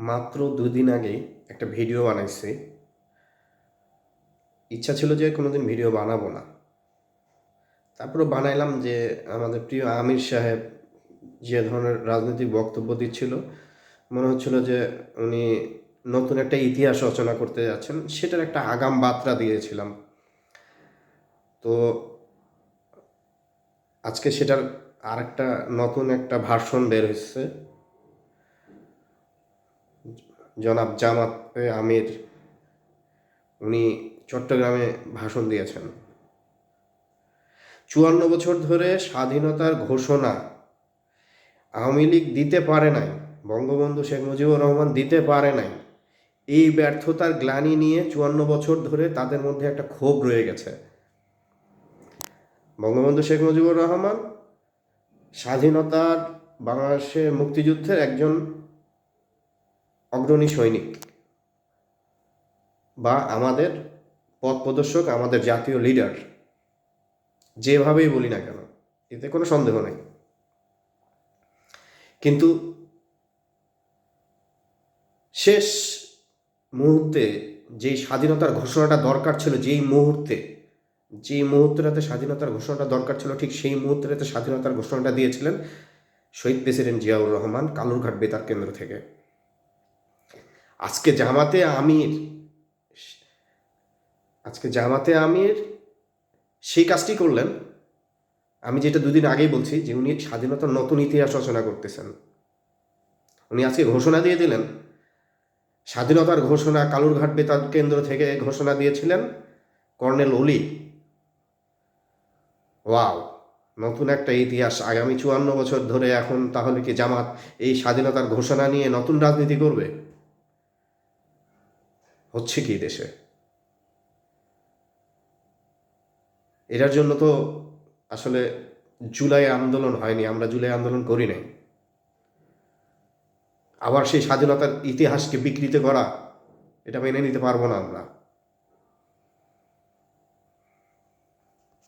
মাত্র 2 দিন আগেই একটা ভিডিও বানাইছি। ইচ্ছা ছিল যে কোনোদিন ভিডিও বানাবো না, তারপরে বানাইলাম যে আমাদের প্রিয় আমির সাহেব যে ধরনের রাজনৈতিক বক্তব্য দিচ্ছিল, মনে হচ্ছিল যে উনি নতুন একটা ইতিহাস রচনা করতে যাচ্ছেন, সেটার একটা আগাম বার্তা দিয়েছিলাম। তো আজকে সেটার আরেকটা নতুন একটা ভার্সন বের হয়েছে। জনাব জামাতে আমির উনি চট্টগ্রামে ভাষণ দিয়েছেন। 54 বছর ধরে স্বাধীনতার ঘোষণা আওয়ামী লীগ দিতে পারে নাই, বঙ্গবন্ধু শেখ মুজিবুর রহমান দিতে পারে নাই। এই ব্যর্থতার গ্লানি নিয়ে 54 বছর ধরে তাদের মধ্যে একটা ক্ষোভ রয়ে গেছে। বঙ্গবন্ধু শেখ মুজিবুর রহমান স্বাধীনতার বাংলাদেশের মুক্তিযুদ্ধের একজন অগ্রণী সৈনিক, বা আমাদের পথ প্রদর্শক, আমাদের জাতীয় লিডার, যেভাবেই বলি না কেন, এতে কোনো সন্দেহ নেই। কিন্তু শেষ মুহূর্তে যেই স্বাধীনতার ঘোষণাটা দরকার ছিল, যেই মুহূর্তটাতে স্বাধীনতার ঘোষণাটা দরকার ছিল, ঠিক সেই মুহূর্তটাতে স্বাধীনতার ঘোষণাটা দিয়েছিলেন শহীদ প্রেসিডেন্ট জিয়াউর রহমান কালুরঘাট বেতার কেন্দ্র থেকে। আজকে জামাতে আমির সেই কাজটি করলেন। আমি যেটা 2 দিন আগেই বলছি যে উনি স্বাধীনতার নতুন ইতিহাস রচনা করতেছেন। উনি আজকে ঘোষণা দিয়ে দিলেন, স্বাধীনতার ঘোষণা কালুরঘাট বেতার কেন্দ্র থেকে ঘোষণা দিয়েছিলেন কর্নেল ওলি। ওয়াও, নতুন একটা ইতিহাস। আগামী 54 বছর ধরে এখন তাহলে কি জামাত এই স্বাধীনতার ঘোষণা নিয়ে নতুন রাজনীতি করবে? হচ্ছে কি দেশে? এটার জন্য তো আসলে জুলাই আন্দোলন হয়নি, আমরা জুলাই আন্দোলন করি নাই। আবার সেই স্বাধীনতার ইতিহাসকে বিকৃত করা, এটা মেনে নিতে পারবো না আমরা।